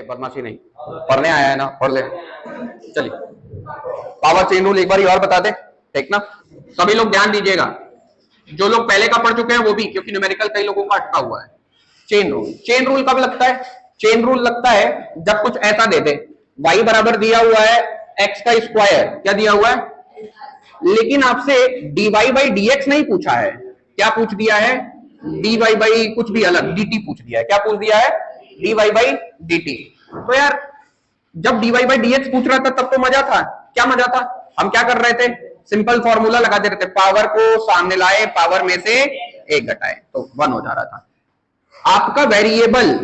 बदमाशी नहीं, पढ़ने आया है ना, पढ़ ले। चलिए पावर चेन रूल एक बार और बता दे, ठीक ना। सभी लोग ध्यान दीजिएगा, जो लोग पहले का पढ़ चुके हैं वो भी, क्योंकि न्यूमेरिकल कई लोगों का अटका हुआ है। चेन रूल, चेन रूल कब लगता है? चेन रूल लगता है जब कुछ ऐसा दे दे, y बराबर दिया हुआ है x का स्क्वायर, क्या दिया हुआ है, लेकिन आपसे dy बाई dx नहीं पूछा है, क्या पूछ दिया है, dy बाई कुछ भी अलग, dt पूछ दिया है। क्या पूछ दिया है? dy by dt। तो यार जब dy बाई dx पूछ रहा था तब तो मजा था। क्या मजा था? हम क्या कर रहे थे, सिंपल फॉर्मूला लगा दे रहे थे, पावर को सामने लाए, पावर में से एक घटाए तो 1 हो जा रहा था। आपका वेरिएबल,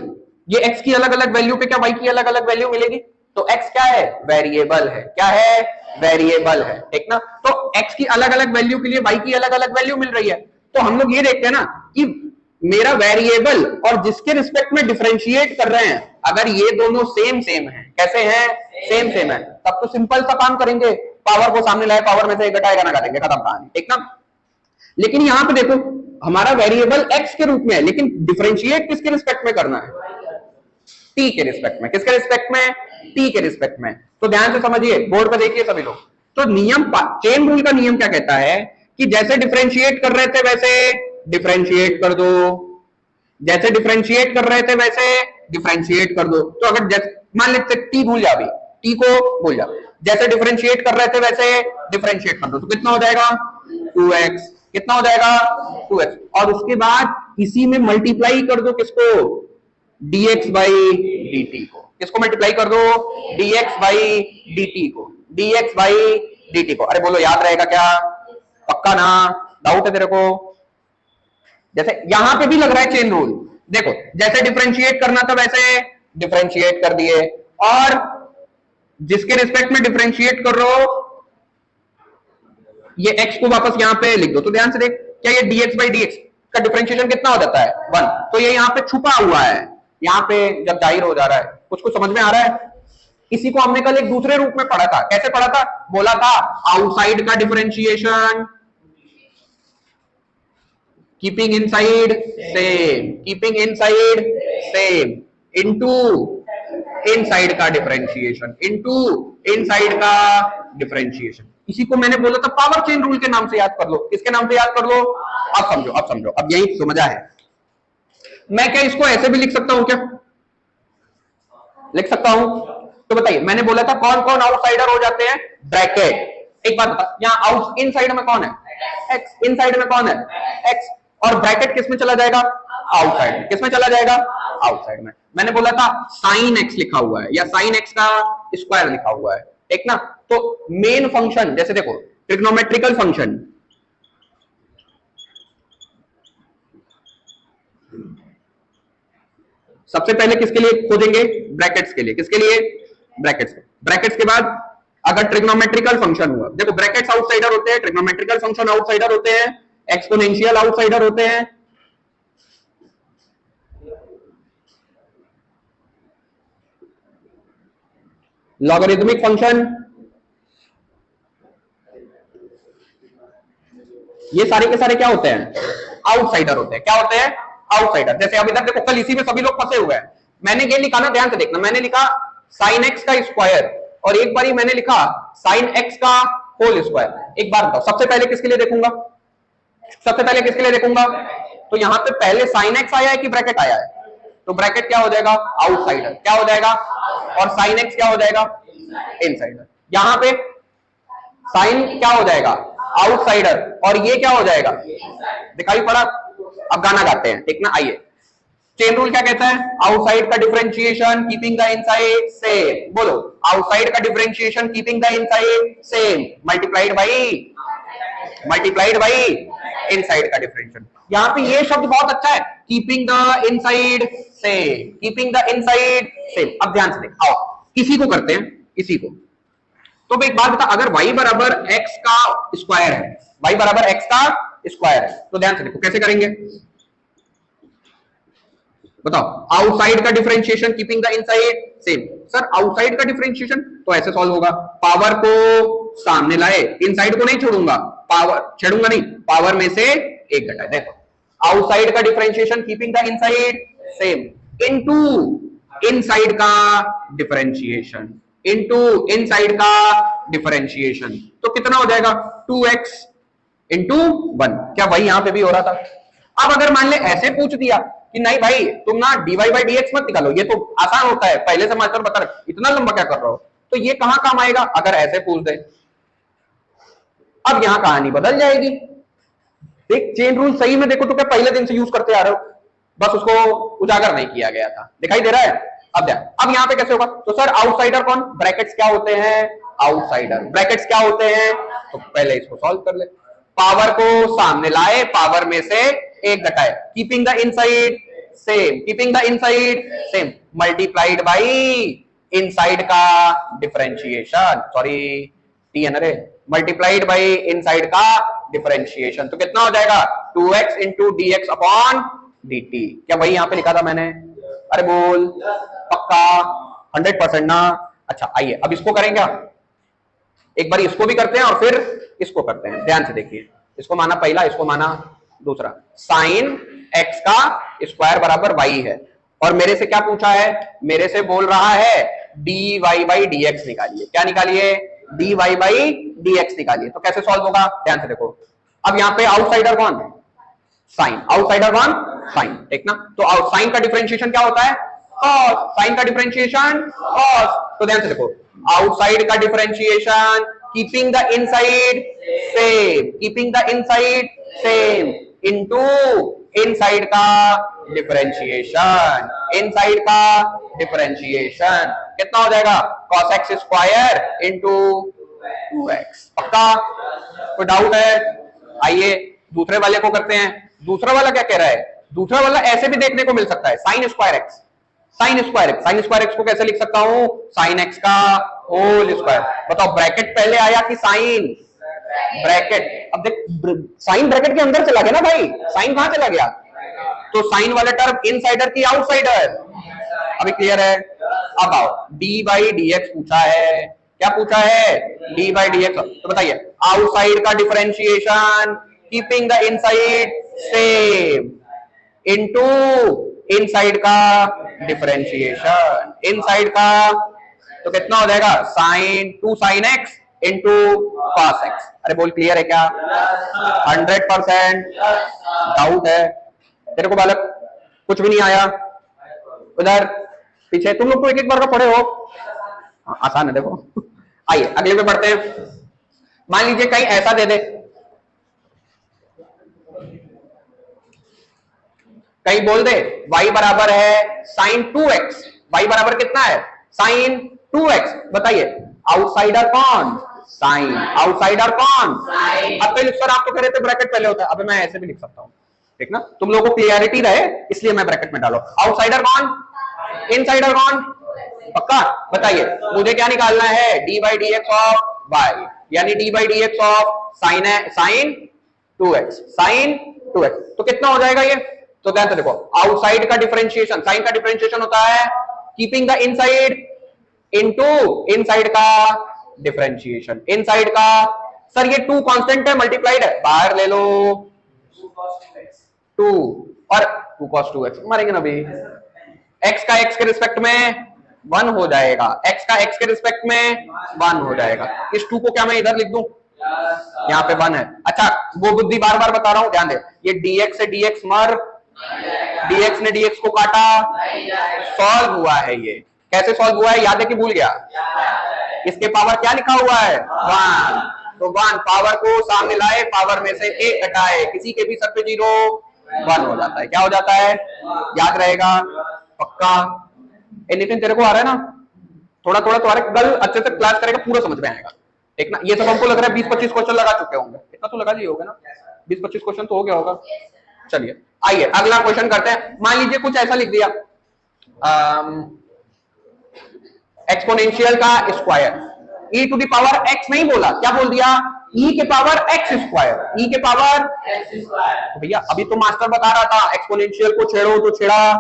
ये x की अलग अलग वैल्यू पे क्या y की अलग अलग वैल्यू मिलेगी? तो x क्या है? वेरिएबल है। क्या है? वेरिएबल है, ठीक ना। तो x की अलग अलग वैल्यू के लिए y की अलग अलग वैल्यू मिल रही है। तो हम लोग ये देखते हैं ना कि मेरा वेरिएबल और जिसके रिस्पेक्ट में डिफरेंशिएट कर रहे हैं, अगर ये दोनों सेम सेम है, कैसे हैं? सेम सेम है, तब तो सिंपल सा काम करेंगे, पावर को सामने लाए, पावर में से एक घटाएगा ना देंगे, खत्म कहानी, ठीक ना। लेकिन यहां पे देखो हमारा वेरिएबल x के रूप में है, लेकिन डिफरेंशिएट किसके रिस्पेक्ट में करना है? t के रिस्पेक्ट में। किसके रिस्पेक्ट में? t के रिस्पेक्ट में। तो ध्यान से समझिए, बोर्ड पर देखिए सभी लोग। तो नियम, चेन रूल का नियम क्या कहता है कि जैसे डिफरेंशिएट कर रहे थे वैसे डिफरेंशिएट कर दो, जैसे डिफरेंशिएट कर रहे थे वैसे डिफरेंशिएट कर दो। तो अगर मान लेते t भूल जा, भी t को भूल जा, जैसे डिफरेंशिएट कर रहे थे वैसे डिफरेंशिएट कर दो, तो कितना हो जाएगा? 2x। कितना हो जाएगा? 2x। और उसके बाद इसी में मल्टीप्लाई कर दो किसको? dx बाई dt को। किसको मल्टीप्लाई कर दो? dx बाई dt को। dx बाई dt को। अरे बोलो याद रहेगा क्या? पक्का ना? डाउट है तेरे को? जैसे यहां पे भी लग रहा है चेन रूल, देखो जैसे डिफरेंशिएट करना था वैसे डिफरेंशिएट कर दिए, और जिसके रिस्पेक्ट में डिफरेंशिएट कर रहे हो ये x को वापस यहां पे लिख दो। तो ध्यान से देख, क्या ये dx बाई dx का डिफरेंशिएशन कितना हो जाता है? 1। तो ये यहां पे छुपा हुआ है, यहां पे जब जाहिर हो जा रहा है। कुछ समझ में आ रहा है? इसी को हमने कल एक दूसरे रूप में पढ़ा था। कैसे पढ़ा था? बोला था आउटसाइड का differentiation keeping inside same, keeping inside same, into inside का डिफरेंशिएशन, इनटू इनसाइड का डिफरेंशिएशन। इसी को मैंने बोला था पावर चेन रूल के नाम से याद कर लो। किसके नाम से याद कर लो? अब समझो, अब समझो, अब यही समझा है। मैं क्या इसको ऐसे भी लिख सकता हूं? क्या लिख सकता हूं? तो बताइए, मैंने बोला था कौन कौन आउटसाइडर हो जाते हैं? ब्रैकेट। एक बात बता, यहां आउट इनसाइड में कौन है? x। इनसाइड में कौन है? x। और ब्रैकेट किस में चला जाएगा? आउटसाइड में। किस में चला जाएगा? आउटसाइड में। मैंने बोला था साइन x लिखा हुआ है या साइन x का स्क्वायर लिखा हुआ है, ठीक ना। तो मेन फंक्शन, जैसे देखो ट्रिग्नोमेट्रिकल फंक्शन, सबसे पहले किसके लिए खोजेंगे? ब्रैकेट्स के लिए। किसके लिए? ब्रैकेट्स। ब्रैकेट्स के बाद अगर ट्रिग्नोमेट्रिकल फंक्शन हुआ, देखो ब्रैकेट्स आउटसाइडर होते हैं, ट्रिग्नोमेट्रिकल फंक्शन आउटसाइडर होते हैं, एक्सपोनेंशियल आउटसाइडर होते हैं, लॉगरिथमिक फंक्शन, ये सारे के सारे क्या होते हैं? आउटसाइडर होते हैं। क्या होते हैं? आउटसाइडर। जैसे अब इधर देखो, कल इसी में सभी लोग फंसे हुए हैं। मैंने ये लिखा ना, ध्यान से देखना, मैंने लिखा साइन एक्स का स्क्वायर, और एक बारी मैंने लिखा साइन एक्स का होल स्क्वायर। एक बार बताओ, सबसे पहले किसके लिए देखूंगा? सबसे पहले किसके लिए देखूंगा? तो यहां पे पहले साइन एक्स आया है कि ब्रैकेट आया है? तो ब्रैकेट क्या हो जाएगा? आउटसाइडर। क्या हो जाएगा? और साइन एक्स क्या हो जाएगा? इनसाइडर। यहां पे साइन क्या हो जाएगा? आउटसाइडर, और ये क्या हो जाएगा? दिखाई पड़ा? अब गाना गाते हैं, ठीक ना। आइए, चेन रूल क्या कहता है? आउटसाइड का differentiation keeping the inside same. बोलो, आउटसाइड का differentiation keeping the inside same multiplied by inside का डिफरेंशिएशन। यहां पे ये शब्द बहुत अच्छा है, keeping the inside same, keeping the inside same. अब ध्यान से देख, आओ किसी को करते हैं, इसी को। तो एक बात बता, अगर y बराबर x का स्क्वायर है, y बराबर x का स्क्वायर है, तो ध्यान से देखो कैसे करेंगे, बताओ। आउटसाइड का differentiation keeping the inside same. Sir outside का डिफरेंशिएशन तो ऐसे सॉल्व होगा, पावर को सामने लाए, इनसाइड को नहीं छोड़ूंगा, पावर छेड़ूंगा नहीं, पावर में से एक घटाए। देखो आउटसाइड का differentiation keeping the inside same into inside का डिफरेंशिएशन इंटू इनसाइड का डिफरेंशिएशन, तो कितना हो जाएगा 2x इंटू 1। क्या वही यहां पे भी हो रहा था? अब अगर मान ले ऐसे पूछ दिया कि नहीं भाई तुम ना dy बाई डी एक्स मत निकालो, ये तो आसान होता है, पहले से मास्टर बता रहे, इतना लंबा क्या कर रहे हो, तो ये कहां काम आएगा अगर ऐसे पूछ दे। अब यहां कहानी बदल जाएगी। देख चेन रूल सही में देखो तो क्या पहले दिन से यूज करते आ रहे हो, बस उसको उजागर नहीं किया गया था, दिखाई दे रहा है। अब यहां पे कैसे होगा, तो सर आउटसाइडर कौन, ब्रैकेट्स क्या होते हैं, आउटसाइडर ब्रैकेट्स क्या होते हैं, तो पहले इसको सॉल्व कर ले। पावर को सामने लाए, पावर में से एक घटाए, keeping the inside same, keeping the inside same, multiplied by inside का डिफरेंशिएशन, सॉरी टी है ना रे, मल्टीप्लाइड बाई इनसाइड का डिफरेंशिएशन, तो कितना हो जाएगा 2x into D x upon D T. क्या वही यहां पे लिखा था मैंने? अरे बोल पक्का 100% ना। अच्छा आइए अब इसको करेंगे, एक बार इसको भी करते हैं और फिर इसको करते हैं, ध्यान से देखिए। इसको माना पहला, इसको माना दूसरा। साइन x का स्क्वायर बराबर y है, और मेरे से क्या पूछा है, मेरे से बोल रहा है dy बाई dx निकालिए। क्या निकालिए? dy बाई dx निकालिए। तो कैसे सॉल्व होगा, ध्यान से देखो। अब यहाँ पे आउटसाइडर कौन, साइन, आउटसाइडर कौन, साइन, ठीक ना। तो साइन का डिफरेंशिएशन क्या होता है, cos, साइन का डिफरेंशिएशन cos। तो ध्यान से देखो, आउटसाइड का differentiation keeping the inside same, keeping the inside same into inside का डिफरेंशिएशन, इनसाइड का डिफरेंशिएशन कितना हो जाएगा, cos x square into 2x। पक्का? कोई डाउट है? आइए दूसरे वाले को करते हैं। दूसरा वाला क्या कह रहा है, दूसरा वाला ऐसे भी देखने को मिल सकता है, sine square x, sine square x, sine square x को कैसे लिख सकता हूं, साइन एक्स का होल स्क्वायर। बताओ ब्रैकेट पहले आया कि साइन, ब्रैकेट। अब देख साइन ब्रैकेट के अंदर चला गया ना भाई, साइन कहां चला गया, तो साइन वाला टर्म इनसाइडर की आउटसाइडर। अभी क्लियर है? अब आओ डी बाई डी एक्स पूछा है, क्या पूछा है, डी बाई डी एक्स। तो बताइए आउटसाइड का differentiation keeping the inside same into inside का डिफरेंशिएशन, इनसाइड का, तो कितना हो जाएगा sine 2 sine x into cos x. अरे बोल क्लियर है क्या? 100%। डाउट है तेरे को बालक? कुछ भी नहीं आया उधर पीछे? तुम लोग तो एक एक बार का पढ़े हो, आसान है देखो। आइए अगले पे बढ़ते हैं। मान लीजिए कहीं ऐसा दे दे, कहीं बोल दे y बराबर है साइन 2x, y बराबर कितना है, साइन 2x। बताइए आउटसाइडर कौन, साइन, आउटसाइडर कौन, अब पहले सर आप तो कह रहे थे ब्रैकेट पहले होता है, अब मैं ऐसे भी लिख सकता हूं, ठीक ना, तुम लोगों को क्लियरिटी रहे इसलिए मैं ब्रैकेट में डालो। आउटसाइडर कौन, इनसाइडर कौन, पक्का? बताइए मुझे क्या निकालना है, d by d x of y, यानी d by d x of sine है, साइन 2x, साइन 2x। तो कितना हो जाएगा ये, तो ध्यान से देखो आउटसाइड का डिफरेंशिएशन, साइन का डिफरेंशिएशन होता है keeping the inside into inside का डिफरेंशिएशन, इनसाइड का। सर ये 2 कांस्टेंट है, मल्टीप्लाइड है, बाहर ले लो 2 और 2 cos 2x, मारेंगे ना भाई, x का x के रिस्पेक्ट में 1 हो जाएगा, x का x के रिस्पेक्ट में 1 हो जाएगा। इस 2 को क्या मैं इधर लिख दूं, यहाँ पे 1 है। अच्छा वो बुद्धि बार बार बता रहा हूं, ध्यान दे, ये dx से dx मर, dx ने dx को काटा, सॉल्व हुआ है। ये कैसे सॉल्व हुआ है, याद है कि भूल गया? इसके पावर क्या लिखा हुआ है, 1, तो 1 पावर को सामने लाए, पावर में से 1 घटाए, किसी के भी सर पे 0 1 हो जाता है। क्या हो जाता है, याद रहेगा पक्का? नितिन तेरे को आ रहा है ना, थोड़ा थोड़ा तुम्हारे कल अच्छे से क्लास करेगा पूरा समझ में आएगा, ठीक ना। ये सब हमको लग रहा है 20-25 क्वेश्चन लगा चुके होंगे, इतना तो लगा लिए होगा ना, 20-25 क्वेश्चन तो हो गया होगा। चलिए आइए अगला क्वेश्चन करते हैं। मान लीजिए कुछ ऐसा लिख दिया, एक्सपोनेंशियल का square, e to the power x नहीं बोला, क्या बोल दिया, e के पावर x स्क्वायर, e के पावर x स्क्वायर। तो भैया अभी तो मास्टर बता रहा था एक्सपोनेंशियल को छेड़ो तो छेड़ा,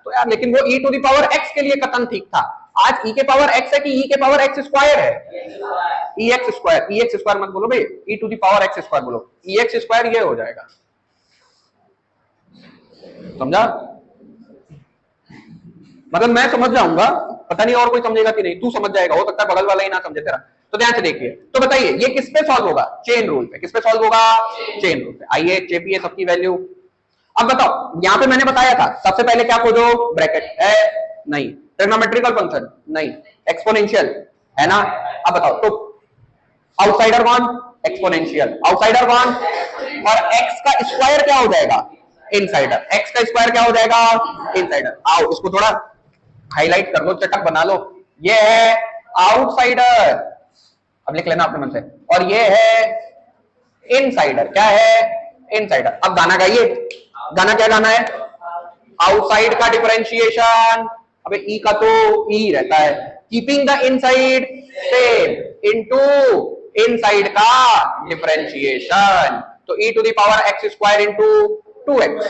तो यार लेकिन वो e to the power x के लिए कथन ठीक था। आज e के पावर x है कि e के पावर x स्क्वायर है, ex स्क्वायर, ex स्क्वायर मत बोलो भाई, e to the power x square बोलो, ex स्क्वायर ये हो जाएगा, समझा? मतलब मैं समझ जाऊंगा, पता नहीं और कोई समझेगा कि नहीं, तू समझ जाएगा, हो सकता है बगल वाला ही ना समझे तेरा। तो ध्यान से देखिए, तो बताइए ये किस पे सॉल्व होगा? चेन रूल पे। किस पे सॉल्व होगा? चेन रूल पे। आइए चेपिए सबकी वैल्यू। अब बताओ, यहां पे मैंने बताया था सबसे पहले क्या खोजो? ब्रैकेट है नहीं, ट्रिग्नोमेट्रिकल फंक्शन नहीं, एक्सपोनेंशियल है ना। अब बताओ तो आउटसाइडर कौन? एक्सपोनेंशियल। आउटसाइडर कौन? और एक्स का स्क्वायर क्या हो जाएगा? इनसाइडर। एक्स का स्क्वायर क्या हो जाएगा? इनसाइडर। आओ इसको थोड़ा हाईलाइट कर लो, चटक बना लो। ये है आउटसाइडर, अब लिख लेना अपने मन से। और ये है इनसाइडर। क्या है? इनसाइडर। अब गाना गाइए। गाना क्या गाना है? आउटसाइड का डिफरेंशिएशन, अबे ई का तो ई रहता है, keeping the inside same into inside का डिफरेंशिएशन, तो e to the power x square into 2x।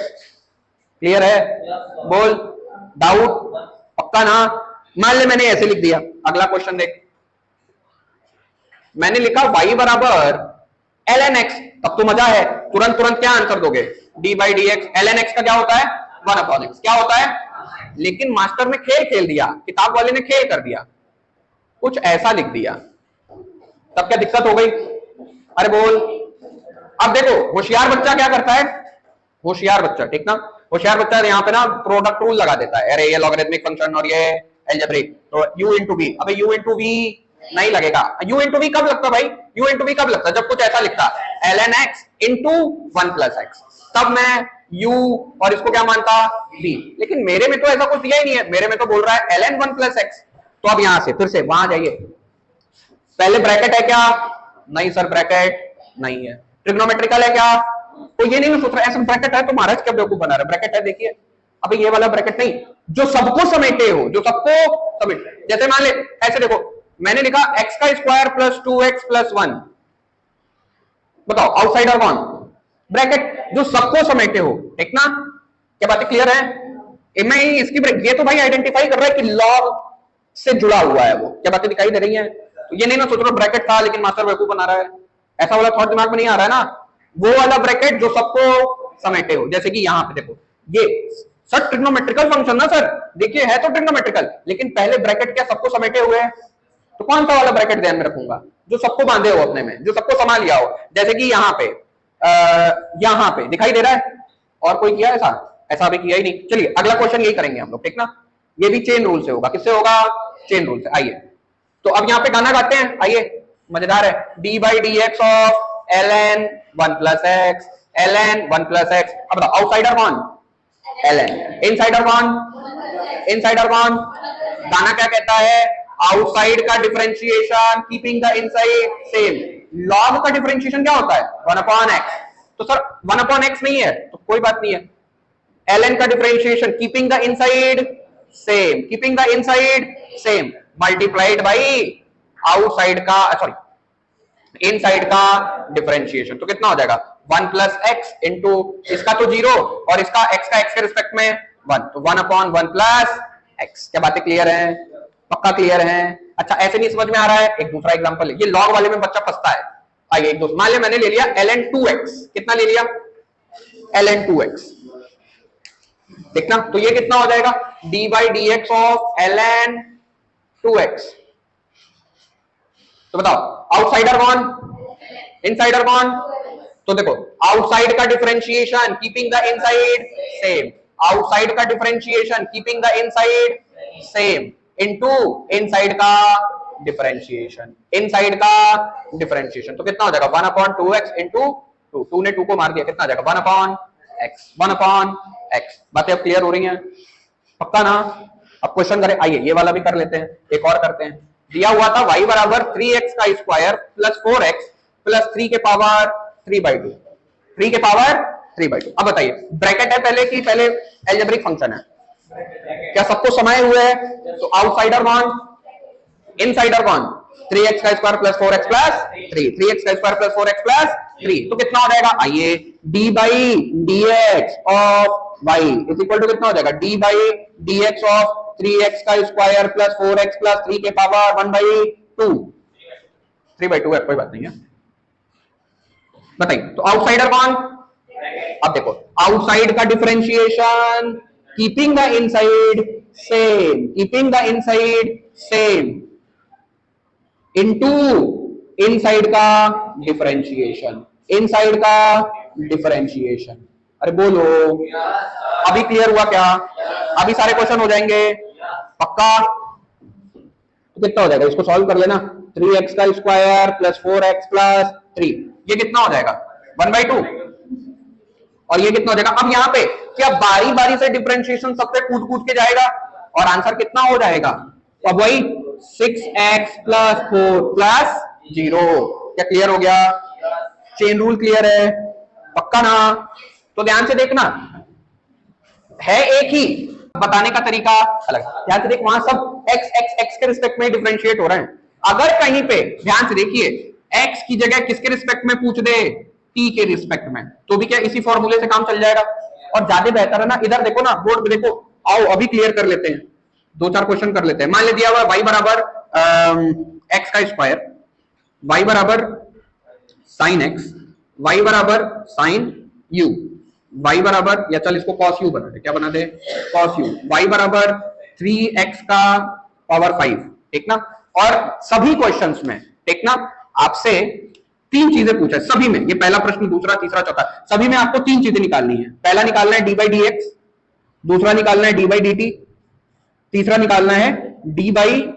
Clear है? बोल, डाउट? पक्का ना? मान ले मैंने ऐसे लिख दिया, अगला क्वेश्चन देख, मैंने लिखा y बराबर ln x, तब तो मजा है, तुरंत तुरंत क्या आंसर दोगे? d by d x. ln x का क्या होता है? 1/x। क्या होता है? लेकिन मास्टर ने खेल खेल दिया, किताब वाले ने खेल कर दिया, कुछ ऐसा लिख दिया, तब क्या दिक्कत हो गई? अरे बोल। अब देखो होशियार बच्चा क्या करता है, होशियार बच्चा, ठीक ना, होशियार बच्चा यहाँ पे ना प्रोडक्ट रूल लगा देता है, अरे ये लॉगरिथमिक फंक्शन और ये अलजेब्रिक, तो u इंटू वी। अबे u इंटू वी नहीं लगेगा। u इंटू वी कब लगता भाई? u इंटू वी कब लगता? जब कुछ ऐसा लिखता ln x इंटू 1+x, तब मैं u और इसको क्या मानता? v। लेकिन मेरे में तो ऐसा कुछ दिया ही नहीं है, मेरे में तो बोल रहा है ln 1+x। तो अब यहां से फिर से वहां जाइए, पहले ब्रैकेट है क्या? नहीं सर ब्रैकेट नहीं है। ट्रिग्नोमेट्रिकल है क्या? तो ये नहीं सोच रहा ऐसा ब्रैकेट है तो महाराज क्या बेवकूफ बना रहा है? ब्रैकेट है, देखिए। अब ये वाला ब्रैकेट नहीं, जो सबको समेटे हो, जो सबको समेटे। जैसे मान ले ऐसे देखो, मैंने लिखा x का स्क्वायर प्लस 2x प्लस 1। बताओ आउटसाइडर कौन? ब्रैकेट, जो सबको समेटे हो, ठीक ना? क्या बातें क्लियर है? मैं इसकी ये तो भाई आइडेंटिफाई कर रहा है कि लॉग से जुड़ा हुआ है वो। क्या बातें दिखाई दे रही हैं? तो ये नहीं ना सोच रहा ब्रैकेट था लेकिन मास्टर बेवकूफ बना रहा है, ऐसा वाला थॉट दिमाग में नहीं आ रहा है ना। वो वाला ब्रैकेट जो सबको समेटे हो, जैसे कि यहां पे देखो, ये सर ट्रिग्नोमेट्रिकल फंक्शन ना सर, देखिए है तो ट्रिग्नोमेट्रिकल, लेकिन पहले ब्रैकेट क्या सबको समेटे हुए हैं, तो कौन सा वाला ब्रैकेट ध्यान में रखूंगा? जो सबको बांधे हो अपने में, जो सबको समा लिया हो, जैसे कि यहाँ पे दिखाई दे रहा है। और कोई किया ऐसा? ऐसा अभी किया ही नहीं। चलिए अगला क्वेश्चन यही करेंगे हम लोग, ठीक ना? ये भी चेन रूल से होगा। किससे होगा? चेन रूल से। आइए तो अब यहाँ पे गाना गाते हैं, आइए, मजेदार है। d by d x of ln 1+x, ln 1+x। अब बताओ आउटसाइडर कौन? ln। इनसाइडर कौन? इनसाइडर कौन? गाना क्या कहता है? आउटसाइड का differentiation keeping the inside same. Log का डिफरेंशिएशन क्या होता है? 1/x। तो सर 1/x नहीं है तो कोई बात नहीं है, ln का differentiation keeping the inside same, keeping the inside same, multiplied by outside का, सॉरी इनसाइड का डिफरेंशिएशन। तो कितना हो जाएगा? 1+x इंटू इसका तो 0 और इसका x का x के रिस्पेक्ट में 1, तो 1/1+x। क्या बातें क्लियर हैं? पक्का क्लियर हैं? अच्छा ऐसे नहीं समझ में आ रहा है? एक दूसरा एग्जांपल, ये लॉग वाले में बच्चा फंसता है। आइए एक दूसरा, मान लिया मैंने ले लिया ln 2x। कितना ले लिया? ln 2x, देखना तो ये कितना हो जाएगा? d by d x of ln 2x। तो बताओ आउटसाइडर कौन? इनसाइडर कौन? तो देखो आउटसाइड का differentiation keeping the inside same, outside का differentiation keeping the inside same into inside का डिफरेंशिएशन, इनसाइड का डिफरेंशिएशन। तो कितना हो जाएगा? 1/2x इंटू 2, 2 ने 2 को मार दिया, कितना आ जाएगा? 1/x, 1/x। बातें अब क्लियर हो रही हैं? पक्का ना? अब क्वेश्चन करें, आइए ये वाला भी कर लेते हैं, एक और करते हैं। दिया हुआ था y बराबर 3x का स्क्वायर प्लस 4x प्लस 3 के पावर 3/2, 3 के पावर 3/2। अब बताइए ब्रैकेट है पहले की पहले अलजेब्रिक फंक्शन है? क्या सबको समाये हुए है? तो आउटसाइडर कौन? इनसाइडर कौन? 3x का square plus 4x plus 3, 3x का स्क्वायर प्लस 4x प्लस 3। तो कितना हो जाएगा? आइए d by d x of y is equal to कितना हो जाएगा? d by d x of 3x का स्क्वायर प्लस 4x प्लस 3 के पावर 1/2, 3/2 है, कोई बात नहीं है। बताइए तो आउटसाइडर कौन? अब देखो आउटसाइड का differentiation keeping the inside same, keeping the inside same, into inside का डिफरेंशिएशन, इनसाइड का डिफरेंशिएशन। अरे बोलो, अभी क्लियर हुआ क्या? अभी सारे क्वेश्चन हो जाएंगे पक्का? तो कितना हो जाएगा, इसको सॉल्व कर लेना। 3x का स्क्वायर प्लस 4x प्लस 3, ये कितना हो जाएगा? 1/2। और ये कितना हो जाएगा? अब यहाँ पे क्या बारी बारी से डिफरेंशिएशन सबसे कूद कूद के जाएगा और आंसर कितना हो जाएगा? अब वही 6x प्लस 4 प्लस 0। क्या क्लियर हो गया? चेन रूल क्लियर है पक्का ना? तो ध्यान से देखना, है एक ही, बताने का तरीका अलग। ध्यान से देख, वहां सब x के रिस्पेक्ट में डिफरेंशिएट हो रहे हैं। अगर कहीं पे ध्यान से देखिए x की जगह किसके रिस्पेक्ट में पूछ दे, t के रिस्पेक्ट में, तो भी क्या इसी फॉर्मूले से काम चल जाएगा। और ज्यादा बेहतर है ना, इधर देखो ना बोर्ड पे देखो, आओ अभी क्लियर कर लेते हैं, 2-4 क्वेश्चन कर लेते हैं। मान ले दिया हुआ y बराबर x का स्क्वायर, y बराबर साइन x, y बराबर साइन u, y बराबर, या चल इसको cos u बना दे, क्या बना दे? cos u, y बराबर 3x का पावर 5, ठीक ना। और सभी क्वेश्चंस में, ठीक ना, आपसे 3 चीजें पूछा है सभी में, ये पहला प्रश्न, दूसरा, तीसरा, चौथा, सभी में आपको 3 चीजें निकालनी है। पहला निकालना है d/dx, दूसरा निकालना है d/dt, तीसरा निकालना है d/du,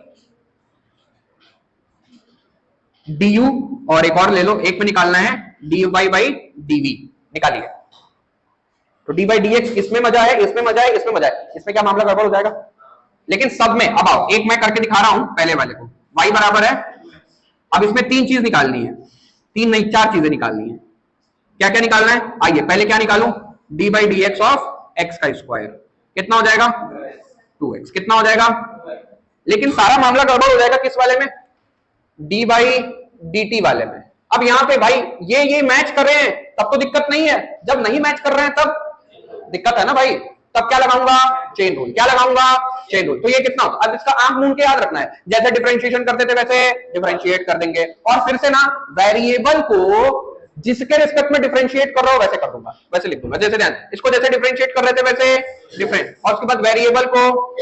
और एक और ले लो, एक में निकालना है dy/dv। निकालिए। तो d/dx इसमें मजा है, इसमें मजा है, इसमें मजा है, इसमें क्या मामला गड़बड़ हो जाएगा? लेकिन सब में, अब आओ एक मैं करके दिखा रहा हूं पहले वाले को। y बराबर है, अब इसमें 3 चीज निकालनी है, 3 नहीं 4 चीजें निकालनी है। क्या क्या निकालना है? आइए पहले क्या निकालूं? d/dx ऑफ x का स्क्वायर, कितना हो जाएगा? 2x। कितना हो जाएगा? लेकिन सारा मामला गड़बड़ हो जाएगा किस वाले में? d/dt वाले में। अब यहाँ पे भाई ये मैच कर रहे हैं तब तो दिक्कत नहीं है, जब नहीं मैच कर रहे हैं तब दिक्कत है ना भाई। तब क्या लगाऊंगा? Chain rule. क्या लगाऊंगा? Chain rule. तो ये कितना होगा? अब इसका आंख मूंद के याद रखना है, जैसे डिफरेंशिएशन करते थे वैसे डिफरेंशिएट कर देंगे। और फिर से ना, वेरिएबल को जिसके रिस्पेक्ट में डिफरेंशिएट कर रहा हो वैसे कर दूंगा, वैसे लिख दूंगा। जैसे ध्यान, इसको जैसे डिफरेंशिएट कर रहे थे वैसे डिफरेंट, और उसके बाद वेरिएबल को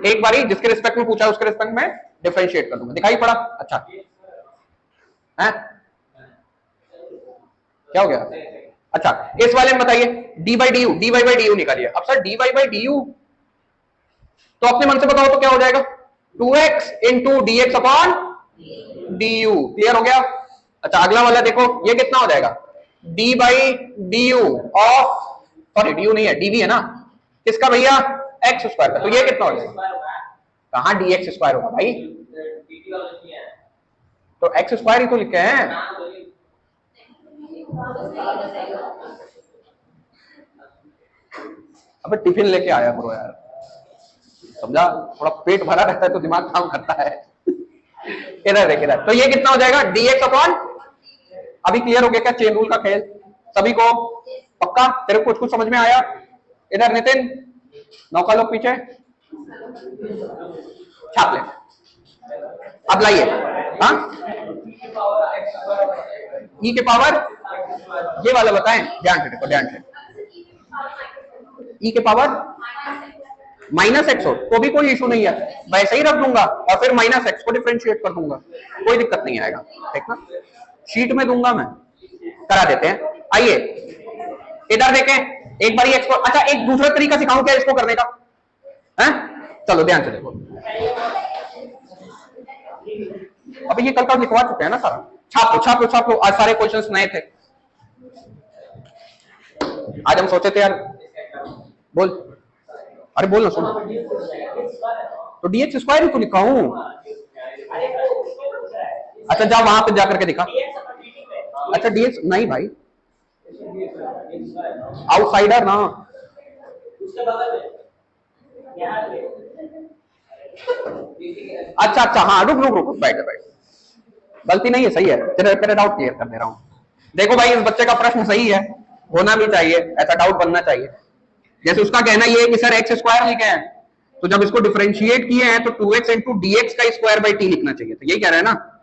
एक बारी जिसके रिस्पेक्ट में पूछा उसके रिस्पेक्ट में डिफरेंशिएट कर दूंगा। दिखाई पड़ा? अच्छा है, क्या हो गया? अच्छा, इस वाले में बताइए dy/du निकालिए। अब सर dy/du तो अपने मन से बताओ तो क्या हो जाएगा? 2x into dx upon du। Clear हो गया? अच्छा अगला वाला देखो, ये कितना हो जाएगा? d/du ऑफ, सॉरी du नहीं है, dv है ना, किसका भैया? x स्क्वायर का। तो ये कितना हो जाएगा? कहां dx स्क्वायर होगा भाई? तो x स्क्वायर ही तो लिखे हैं। अबे टिफिन लेके आया करो यार, समझा? थोड़ा पेट भरा रहता है तो दिमाग काम करता है। इधर देख, इधर। तो ये कितना हो जाएगा? dx अपॉन, अभी क्लियर हो गया क्या चेन रूल का खेल सभी को? पक्का? तेरे को कुछ कुछ समझ में आया? इधर नितिन, नौका लोग पीछे छाप ले। अब लाइए, हाँ ई के पावर, ये वाला बताएं, ध्यान से देखो, ध्यान से। ई के पावर -x हो तो भी कोई इशू नहीं है, वैसे ही रख दूंगा और फिर -x को डिफरेंशिएट कर दूंगा, कोई दिक्कत नहीं आएगा। ठीक ना, शीट में दूंगा मैं, करा देते हैं। आइए इधर देखें एक बारी x को, अच्छा एक दूसरा तरीका सिखाऊं क्या इसको करने का? हैं? चलो ध्यान से देखो, अभी ये कल का लिखवा चुके हैं ना सारा। छाप लो छाप लो छाप लो, आज सारे क्वेश्चंस नए थे। आज हम सोचे थे यार, बोल, अरे बोल ना, सुन। तो dx स्क्वायर ही तो लिखा हूं। अच्छा जा वहां पे जाकर के दिखा। अच्छा dx नहीं भाई, आउटसाइडर ना। अच्छा अच्छा, हाँ रुक रुक रुक, बैठ बैठ, गलती नहीं है, सही है, तेरे डाउट क्लियर कर दे रहा हूं। देखो भाई, इस बच्चे का प्रश्न सही है, होना भी चाहिए, ऐसा डाउट बनना चाहिए। जैसे उसका कहना ये है कि सर x स्क्वायर लिखे हैं, तो जब इसको डिफरेंशिएट किए हैं तो 2x इंटू dx का स्क्वायर बाई t लिखना चाहिए था, यही कह रहा है ना?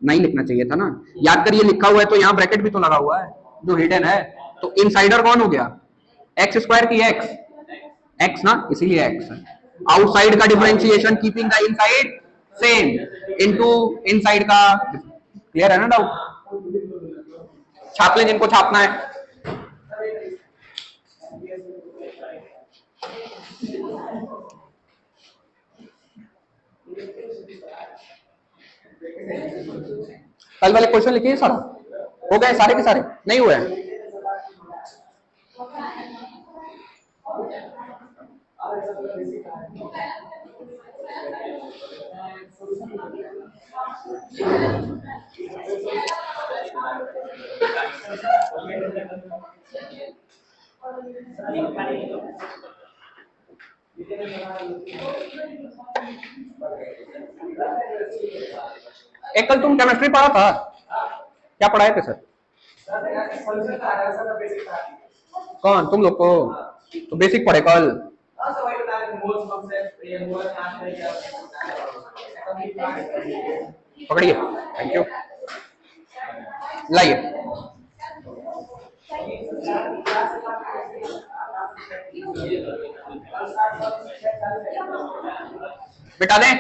नहीं लिखना चाहिए था ना, याद कर, ये लिखा हुआ है तो यहाँ ब्रैकेट भी तो लगा हुआ है जो हिडन है। तो इनसाइडर कौन हो गया? x स्क्वायर की x, एक्स ना, इसीलिए एक्स है। आउटसाइड का differentiation keeping the inside same into inside का। क्लियर है ना डाउट? छाप लें जिनको छापना है। कल वाले क्वेश्चन लिखिए सारा, हो गए सारे के सारे, नहीं हुए हैं? एक कल तुम केमिस्ट्री पढ़ा था, क्या पढ़ाए थे सर? कौन तुम लोग को? तो बेसिक पढ़े कल। पकड़िए, थैंक यू। लाइए बिठा दें,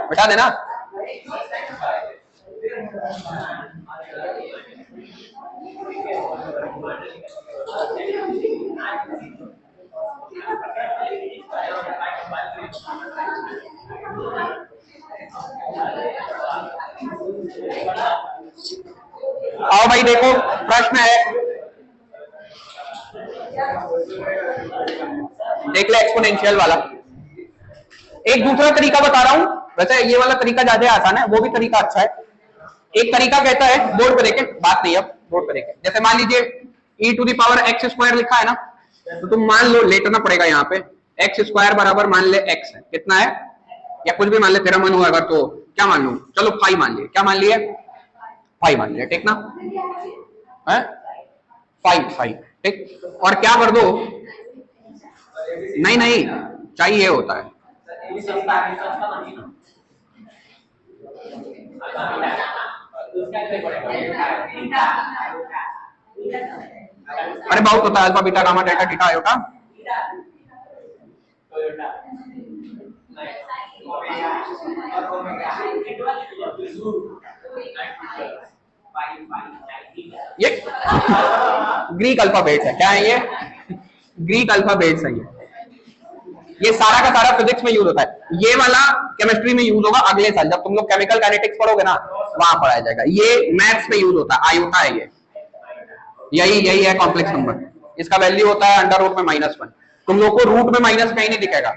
बिठा देना। आओ भाई देखो, प्रश्न है, देख ले एक्सपोनेंशियल वाला। एक दूसरा तरीका बता रहा हूं, वैसे ये वाला तरीका ज्यादा आसान है, वो भी तरीका अच्छा है। एक तरीका कहता है, बोर्ड पे देखें, बात नहीं अब बोर्ड पे देखें, जैसे मान लीजिए e to the power x square लिखा है ना, तो तुम मान लो, लेटना पड़ेगा यहाँ पे, एक्स स्क्वायर बराबर मान ले एक्स है, कितना है, या कुछ भी मान ले, तेरा मन हुआ अगर तो क्या मान लू, चलो 5 मान लिए, क्या मान लिए, 5 मान लिया, ठीक ना है, 5 ठीक, और क्या कर दो, नहीं नहीं चाहिए होता है, अरे बहुत होता है, alpha beta gamma delta theta iota, ये ग्रीक अल्फाबेट्स है, क्या है ये, ग्रीक अल्फाबेट्स है ये सारा का सारा फिजिक्स में यूज होता है, ये वाला केमिस्ट्री में यूज होगा अगले साल, जब तुम लोग केमिकल काइनेटिक्स पढ़ोगे ना, वहां पढ़ाया जाएगा, ये मैथ्स में यूज होता है, आयोटा है ये, यही है कॉम्प्लेक्स नंबर, इसका वैल्यू होता है अंडर रूट में -1, तुम लोग को रूट में माइनस कहीं नहीं दिखेगा,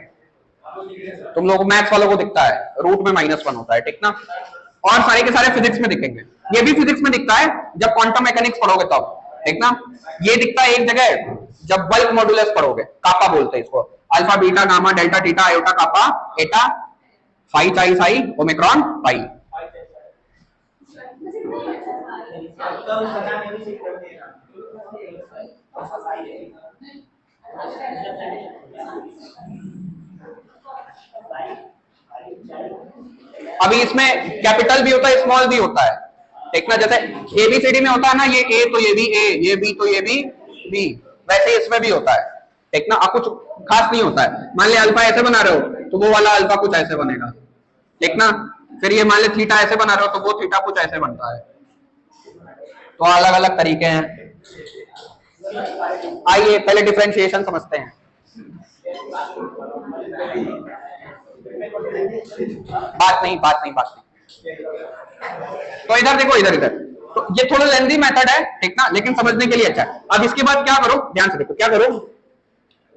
तुम लोग को मैथ्स वालों को दिखता है, रूट में -1 होता है, ठीक ना, और सारे के सारे फिजिक्स में दिखेंगे, ये भी फिजिक्स में दिखता है जब क्वांटम मैकेनिक्स पढ़ोगे तब, ठीक ना, ये दिखता है एक जगह जब बल्क मॉड्यूलस पढ़ोगे, कापा बोलते हैं इसको, alpha beta gamma delta theta iota kappa eta phi चाई साई ओमिक्रॉन पाई, अभी इसमें कैपिटल भी होता है, स्मॉल भी होता है, ठीक ना, जैसे एबीसीडी में होता है ना, ये ए तो ये भी ए, ये बी तो ये भी बी, वैसे इसमें भी होता है, ठीक ना, कुछ खास नहीं होता है, मान ले अल्फा ऐसे बना रहे हो तो वो वाला अल्फा कुछ ऐसे बनेगा, ठीक ना, फिर ये मान ले थीटा ऐसे बना रहे हो तो वो थीटा कुछ ऐसे बनता है, तो अलग अलग तरीके हैं। आइए पहले डिफरेंशिएशन समझते हैं, बात नहीं तो इधर देखो, इधर तो ये थोड़ा लेंथी मेथड है, ठीक ना, लेकिन समझने के लिए अच्छा है। अब इसके बाद क्या करो, ध्यान से देखो, क्या करो,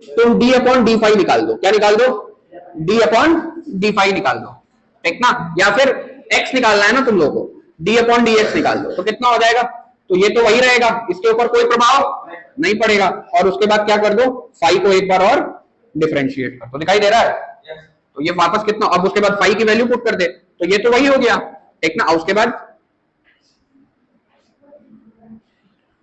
तुम d/d5 निकाल दो, क्या निकाल दो, d/d5 निकाल दो, ठीक ना, या फिर x निकालना है ना तुम लोगों को, d/dx निकाल दो, तो कितना हो जाएगा, तो ये तो वही रहेगा, इसके ऊपर कोई प्रभाव नहीं पड़ेगा, और उसके बाद क्या कर दो, फाई को एक बार और डिफरेंशिएट कर, तो दिखाई दे रहा है, तो ये वापस कितना, अब उसके बाद फाई की वैल्यू पुट कर दे, तो ये तो वही हो गया, ठीक ना, उसके बाद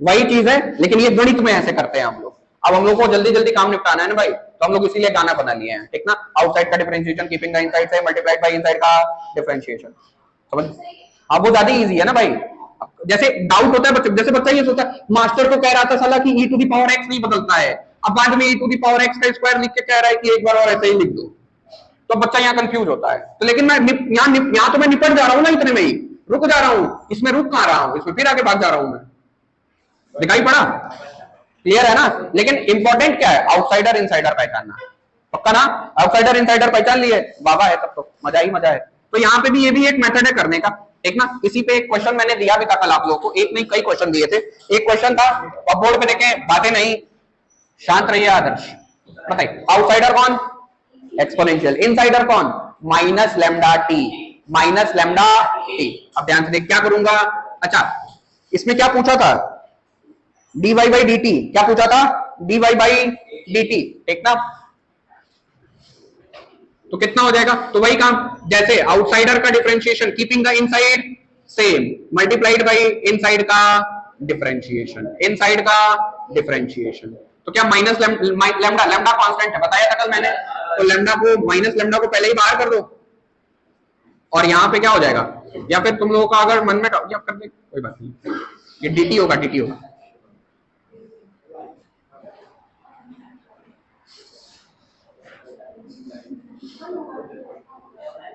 वही चीज है, लेकिन ये गणित में ऐसे करते हैं हम लोग, अब हम लोग को जल्दी जल्दी काम निपटाना है ना भाई, तो हम लोग इसीलिए गाना बना लिए हैं, ठीक ना, आउटसाइड का डिफरेंशिएशन कीपिंग द इनसाइड से मल्टीप्लाइड बाय इनसाइड का डिफरेंशिएशन, समझ, अब वो ज्यादा इजी है ना भाई, जैसे डाउट होता है बच्चे, जैसे बच्चा ये सोचता है, मास्टर तो कह रहा था साला कि e to the power x नहीं बदलता है, अब बाद में e to the power x का स्क्वायर लिख के कह रहा है कि एक बार और ऐसे ही लिख दो, तो बच्चा यहाँ कंफ्यूज होता है। तो लेकिन मैं यहाँ तो मैं निपट जा रहा हूँ ना, इतने में ही रुक जा रहा हूँ, इसमें रुक कहाँ रहा हूँ, इसमें फिर आगे भाग जा रहा हूँ मैं। दिखाई पड़ा? क्लियर है ना? लेकिन इंपॉर्टेंट क्या है, आउटसाइडर इनसाइडर पहचानना। पक्का ना? आउटसाइडर इनसाइडर पहचान लिए, बाबा है तब तो मजा ही मजा है। तो यहाँ पे भी ये भी एक मेथड है करने का, एक ना। इसी पे एक क्वेश्चन मैंने दिया भी था कल आप लोगों को, एक नहीं कई क्वेश्चन दिए थे। एक क्वेश्चन था, अब बोर्ड पे देखें, बातें नहीं, शांत रहिए आदर्श। बताइए आउटसाइडर कौन? एक्सपोनेंशियल। इनसाइडर कौन? Minus lambda T, minus lambda T. अब ध्यान से देख क्या करूंगा। अच्छा इसमें क्या पूछा था, dy बाई डी टी, क्या पूछा था, dy बाई डी टी, ठीक ना। तो कितना हो जाएगा, तो वही काम जैसे आउटसाइडर का differentiation keeping the inside same multiplied by inside का डिफरेंशिएशन, इनसाइड का डिफरेंशिएशन। तो क्या माइनस लैम्डा, लैम्डा कांस्टेंट है बताया था कल मैंने, तो लैम्डा को माइनस लैम्डा को पहले ही बाहर कर दो, और यहां पे क्या हो जाएगा, या फिर तुम लोगों का अगर मन में या कर दे कोई बात नहीं, ये dt होगा, dt होगा।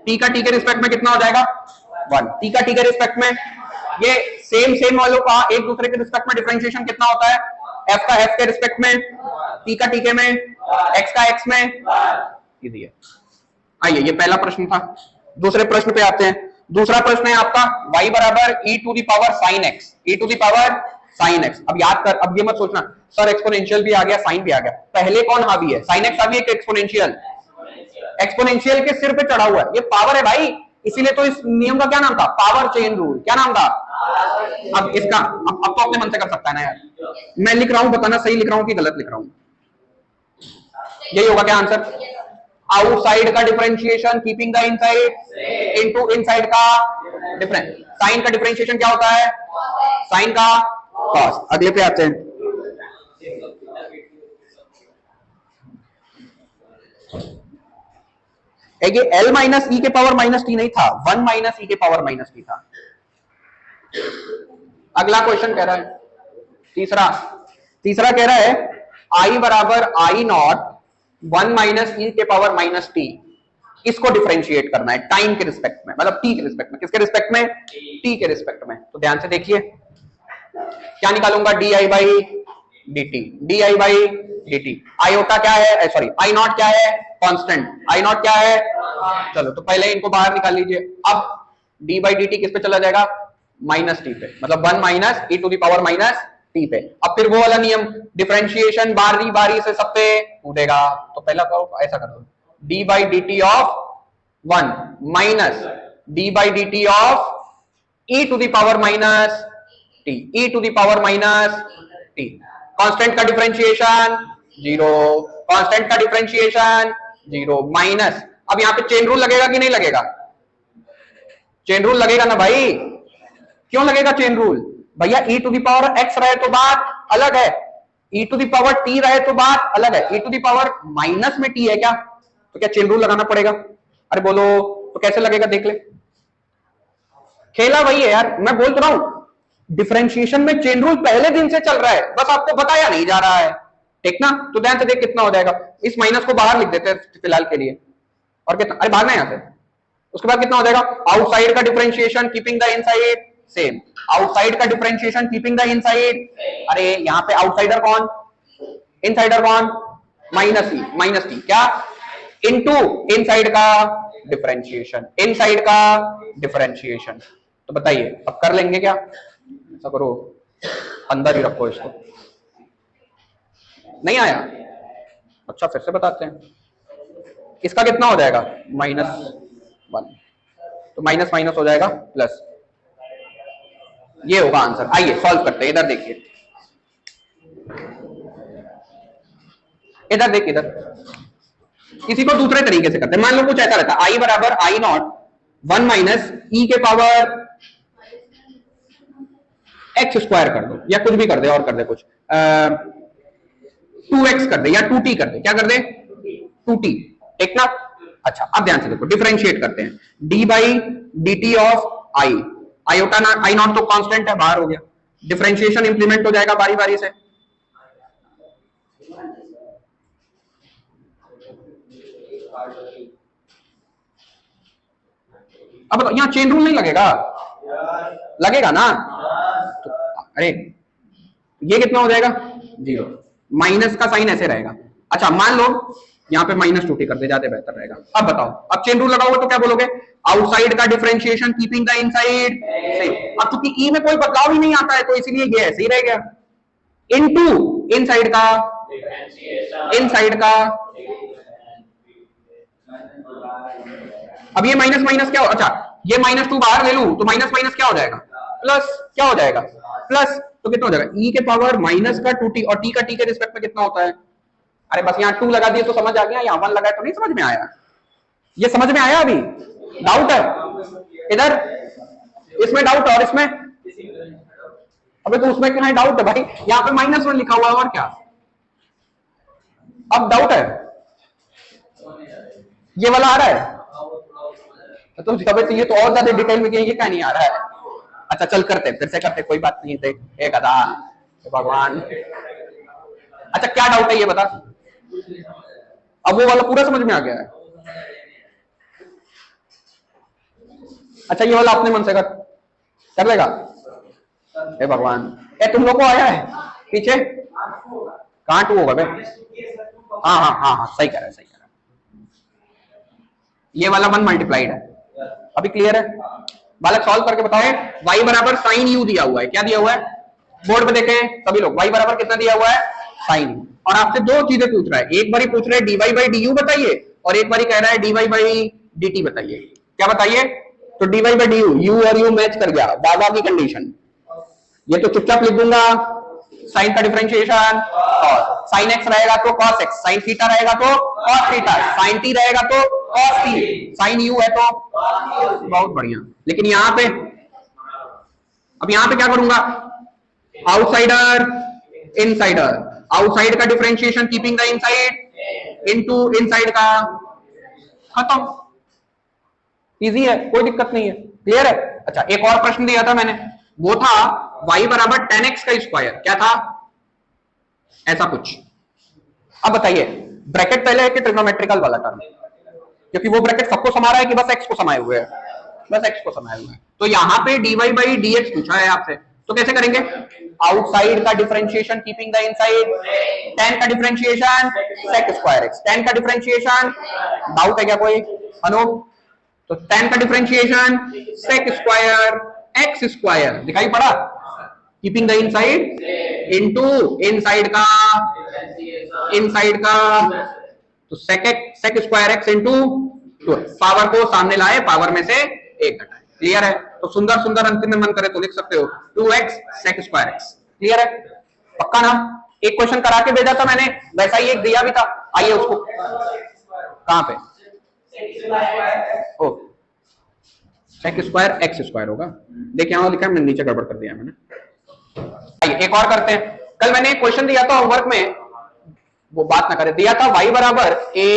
t का t के रिस्पेक्ट में कितना हो जाएगा 1, t का t के रिस्पेक्ट में, ये सेम वालों का एक दूसरे के रिस्पेक्ट में डिफरेंशिएशन कितना होता है, f का f के रिस्पेक्ट में, t का t के में, x का x में, इजी है। आइए ये पहला प्रश्न था, दूसरे प्रश्न पे आते हैं। दूसरा प्रश्न है आपका y बराबर e to the power sine x, e to the power sine x। अब याद कर, अब ये मत सोचना सर एक्सपोनेंशियल भी आ गया साइन भी आ गया, पहले कौन हावी है, साइन x हावी है कि एक्सपोनेंशियल? एक्सपोनेंशियल के सिर पे चढ़ा हुआ है, ये पावर है भाई, इसीलिए तो इस नियम का क्या नाम था, पावर चेन रूल। क्या नाम था? अब इसका अब तो अपने मन से कर सकता है ना यार, मैं लिख रहा हूं, बताना सही लिख रहा हूं कि गलत लिख रहा हूं। यही होगा क्या आंसर, आउटसाइड का differentiation keeping the inside into inside का डिफरेंस। साइन का डिफरेंशिएशन क्या होता है, साइन का कॉस। अगले पे आते हैं, ये l माइनस ई के पावर माइनस टी नहीं था, 1 माइनस ई के पावर माइनस टी था। अगला क्वेश्चन कह रहा है, तीसरा कह रहा है i बराबर आई नॉट 1 माइनस ई के पावर माइनस टी, इसको डिफरेंशिएट करना है टाइम के रिस्पेक्ट में, मतलब टी के रिस्पेक्ट में। किसके रिस्पेक्ट में? टी के रिस्पेक्ट में। तो ध्यान से देखिए क्या निकालूंगा, D I by d T, D I by d T. Iota क्या है, सॉरी आई नॉट क्या है, कांस्टेंट, आई नॉट क्या है, चलो तो पहले इनको बाहर निकाल लीजिए। अब डी बाई डी टी किस पे चला जाएगा, माइनस टी पे, मतलब 1 minus e to the power minus t पे। अब फिर वो वाला नियम, डिफरेंशिएशन बारी बारी से सब पे कूदेगा, तो पहला करो ऐसा कर दो, d by d t of 1 minus d by d t of e to the power minus t, e to the power minus t. Constant का डिफरेंशिएशन 0, कांस्टेंट का डिफरेंशिएशन 0 माइनस, अब यहां पे चेन रूल लगेगा कि नहीं लगेगा, चेन रूल लगेगा ना भाई। क्यों लगेगा चेन रूल भैया, e to the power x रहे तो बात अलग है, e to the power t रहे तो बात अलग है, e to the power minus में t है क्या, तो क्या चेन रूल लगाना पड़ेगा? अरे बोलो तो कैसे लगेगा, देख ले, खेला वही है यार, मैं बोल तो रहा हूं डिफरेंशिएशन में चेन रूल पहले दिन से चल रहा है, बस आपको बताया नहीं जा रहा है, ठीक ना। तो ध्यान से देख कितना हो जाएगा, इस माइनस को बाहर लिख देते हैं फिलहाल के लिए, और कितना, अरे भागना यहां से। उसके बाद कितना हो जाएगा, आउटसाइड का differentiation keeping the inside same, outside का डिफरेंशिएशन कीपिंग द इनसाइड, अरे यहां पे आउटसाइडर कौन, इनसाइडर कौन, माइनस टी क्या, इनटू इनसाइड का डिफरेंशिएशन, इनसाइड का डिफरेंशिएशन। तो बताइए अब कर लेंगे क्या, ऐसा करो अंदर ही रखो इसको, नहीं आया, अच्छा फिर से बताते हैं। इसका कितना हो जाएगा, -1, तो माइनस माइनस हो जाएगा प्लस, ये होगा आंसर। आइए सॉल्व करते हैं, इधर देखिए, इधर देखिए, इधर किसी को दूसरे तरीके से करते हैं। मान लो कुछ ऐसा रहता है, आई बराबर आई नॉट 1 माइनस ई के पावर एक्स स्क्वायर कर दो, या कुछ भी कर दे, और कर दे कुछ 2x कर दे, या 2t कर दे, क्या कर दे 2t, ठीक ना। अच्छा अब ध्यान से देखो, डिफरेंशिएट करते हैं, d by d t of I, iota ना आई नॉट तो कांस्टेंट है, बाहर हो गया, डिफरेंशिएशन इंप्लीमेंट हो जाएगा बारी बारी से, अब यहाँ चेन रूल नहीं लगेगा, लगेगा ना? तो अरे ये कितना हो जाएगा? 0। माइनस का साइन ऐसे रहेगा। अच्छा मान लो यहाँ पे -2t कर दे, ज्यादा बेहतर रहेगा। अब बताओ, अब चेन रूल लगाओगे तो क्या बोलोगे? आउटसाइड का differentiation keeping the inside same. अब चूंकि ई में कोई बदलाव ही नहीं आता है तो इसलिए ये ऐसे ही रह गया, इनटू इनसाइड का, इनसाइड का। अब ये माइनस माइनस क्या हो, अच्छा ये -2 बाहर ले लूं तो माइनस माइनस क्या हो जाएगा? प्लस। क्या हो जाएगा? प्लस। तो कितना हो जाएगा? e के पावर -2t, और t का t के रिस्पेक्ट में कितना होता है? अरे बस यहाँ 2 लगा दिए तो समझ आ गया, यहाँ 1 लगाया तो नहीं समझ में आया? ये समझ में आया? अभी डाउट है इधर? इसमें डाउट और इसमें? अबे तो उसमें क्या है डाउट है भाई? यहाँ पे -1 लिखा हुआ है और क्या? अब डाउट है? ये वाला आ रहा है तो अबे तो ये तो और ज्यादा डिटेल में, ये क्या नहीं आ रहा है? अच्छा चल करते, फिर से करते, कोई बात नहीं। देख एक अदा भगवान। अच्छा क्या डाउट है ये बता? अब वो वाला पूरा समझ में आ गया है? अच्छा ये वाला अपने मन से कर लेगा? हे भगवान, तुम लोग को आया है पीछे? कहाँ 2 होगा बे? हाँ हाँ हाँ हाँ, सही कह रहा है, सही कह रहा है। ये वाला 1 मल्टीप्लाइड है। अभी क्लियर है? बालक सॉल्व करके बताओ। y बराबर साइन u दिया हुआ है। क्या दिया हुआ है? बोर्ड पे देखें सभी लोग, y बराबर कितना दिया हुआ है? Sine u। और आपसे 2 चीजें पूछ रहा है, एक बारी पूछ रहा है dy बाई du बताइए, और एक बारी कह रहा है dy बाई dt बताइए। क्या बताइए? तो dy बाई du, u और u मैच कर गया, दादा की कंडीशन। ये तो चुपचाप लिख दूंगा, साइन का डिफरेंशिएशन, और साइन x रहेगा तो cos x, साइन थीटा रहेगा तो cos थीटा, साइन t रहेगा तो cos t, साइन u है तो बहुत बढ़िया। लेकिन यहाँ पे, अब यहाँ पे क्या करूंगा? आउटसाइडर इनसाइडर, आउटसाइड का differentiation keeping the inside into inside का, खत्म। इजी है, कोई दिक्कत नहीं है, क्लियर है? अच्छा एक और प्रश्न दिया था मैंने, वो था y बराबर 10x का स्क्वायर। क्या था? ऐसा कुछ। अब बताइए, ब्रैकेट पहले है कि ट्रिग्नोमेट्रिकल वाला टर्म? क्योंकि वो ब्रैकेट सबको समा रहा है कि बस x को समाये हुए है? बस x को समाये हुए है। तो यहाँ पे dy बाई dx पूछा है आपसे, तो कैसे करेंगे? आउटसाइड का डिफरेंशिएशन कीपिंग द इनसाइड, 10 का डिफरेंशिएशन sec स्क्वायर x, 10 का डिफरेंशिएशन, डाउट है क्या कोई? अनूप? तो 10 का differentiation sec square x square, दिखाई पड़ा? Keeping the inside into inside का, इनसाइड का, तो sec square x into, power को सामने लाए, पावर में से 1 घटाए। क्लियर है? तो सुंदर सुंदर अंतिम में मन करे तो लिख सकते हो 2x sec square x। Clear है? पक्का ना? एक क्वेश्चन करा के भेजा था मैंने, वैसा ही एक दिया भी था। आइए उसको, कहां पे? ओ sec स्क्वायर x स्क्वायर होगा। देखिए यहां लिखा है, मैंने नीचे गड़बड़ कर दिया मैंने। आइए एक और करते हैं। कल मैंने एक क्वेश्चन दिया था होमवर्क में, वो बात ना करे, दिया था y बराबर a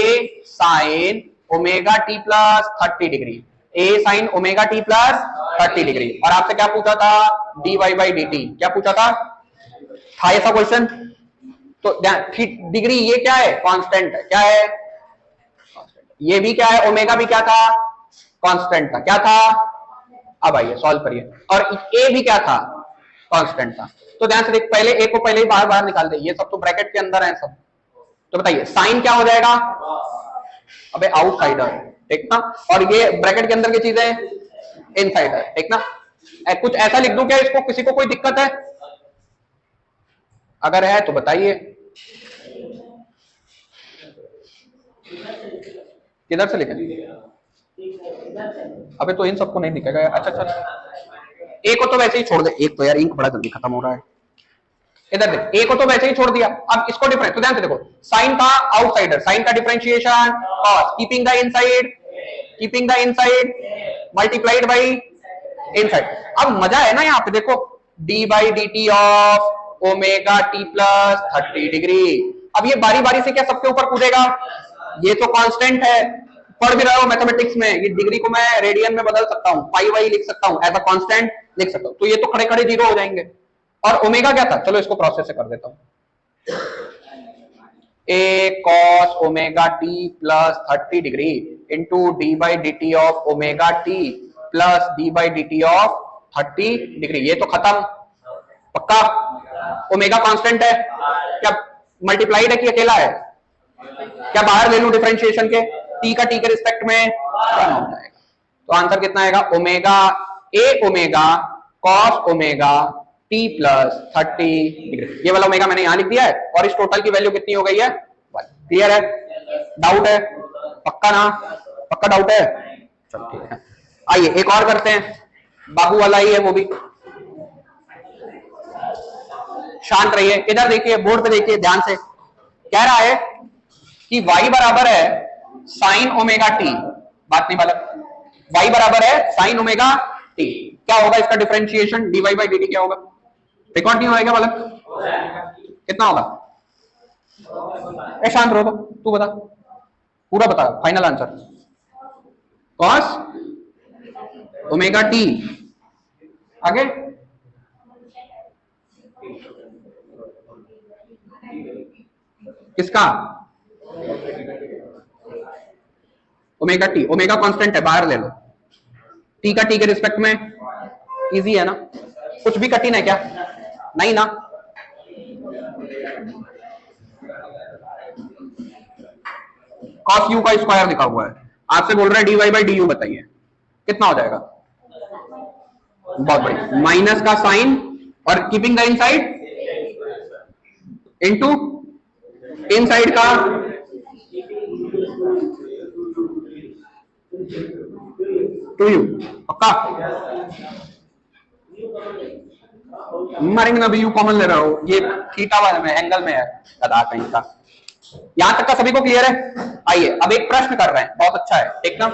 sine omega T plus 30 degree, a sine omega T plus 30 degree, और आपसे क्या पूछा था? dy by dt। क्या पूछा था ऐसा क्वेश्चन? तो डिग्री ये क्या है? कांस्टेंट है। क्या है? ये भी क्या है? ओमेगा भी क्या था? कांस्टेंट था। क्या था? अब आइए सॉल्व करिए। और a भी क्या था? कांस्टेंट था। तो ध्यान से देख, पहले a को पहले ही बाहर बाहर निकाल दे, ये सब तो ब्रैकेट के अंदर है सब। तो बताइए साइन क्या हो जाएगा? अबे आउटसाइडर, ठीक ना? और ये ब्रैकेट के अंदर की चीजें इनसाइडर, ठीक ना? कुछ ऐसा लिख दूं क्या इसको? किसी को कोई दिक्कत है? अगर है तो बताइए। किधर से लिखें? अबे तो इन सबको नहीं दिखेगा। अच्छा अच्छा, एक को तो वैसे ही छोड़ दे, एक तो यार इंक बड़ा जल्दी खत्म हो रहा है। इधर देख, एक को तो वैसे ही छोड़ दिया, अब इसको डिफरेंस, तो ध्यान से देखो, साइन था आउटसाइडर, साइन का differentiation cos, keeping the inside, keeping the inside multiplied by inside. अब मजा है ना यहाँ पे, देखो D by d t of omega T plus 30 degree. अब ये बारी बारी से क्या सबके ऊपर कूदेगा? ये तो कांस्टेंट है, पढ़ भी रहा हूं मैथमेटिक्स में, ये डिग्री को मैं रेडियन में बदल सकता हूँ, पाई वाई लिख सकता हूँ, एज अ कांस्टेंट लिख सकता हूँ। तो ये तो खड़े खड़े जीरो हो जाएंगे। और ओमेगा क्या था? चलो इसको प्रोसेस से कर देता हूं। a cos omega T plus 30 degree into D by d t of omega T plus D by d t of 30 degree. ये तो खत्म पक्का। ओमेगा कांस्टेंट है क्या, मल्टीप्लाइड है कि अकेला है, क्या बाहर ले लूं डिफरेंशिएशन के, टी का टी के रिस्पेक्ट में कम हो जाएगा। तो आंसर कितना आएगा, omega A omega cos omega T plus 30 degree. ये वाला ओमेगा मैंने यहां लिख दिया है और इस टोटल की वैल्यू कितनी हो गई है 1। क्लियर है, डाउट है, पक्का ना, पक्का डाउट है, चलो ठीक है। आइए एक और करते हैं, बाबू वाला ही है वो भी। शांत रहिए, इधर देखिए, बोर्ड पे देखिए ध्यान से। कह रहा है कि y बराबर है साइन ओमेगा टी, बात नहीं बालक, y बराबर है साइन ओमेगा टी। क्या होगा इसका डिफरेंशिएशन, dy बाई dt क्या होगा, रिकॉर्ड नहीं होगा बालक, कितना होगा? शांत रहो, तो तू बता, पूरा बता, final answer. Cos omega T, आगे किसका, ओमेगा टी, ओमेगा कांस्टेंट है, बाहर ले लो, टी का टी के रिस्पेक्ट में, इजी है ना, कुछ भी कठिन है क्या, नहीं ना। कॉस यू का स्क्वायर लिखा हुआ है, आपसे बोल रहा है d y by d u, बताइए कितना हो जाएगा, बहुत बढ़िया, माइनस का साइन और keeping the inside into inside का टू यू, पक्का मारेंगे ना, भी यू कॉमन ले रहा हो, ये थीटा वाले में एंगल में है, गधा कहीं का। यहां तक का सभी को क्लियर है। आइए अब एक प्रश्न कर रहे हैं, बहुत अच्छा है, ठीक ना।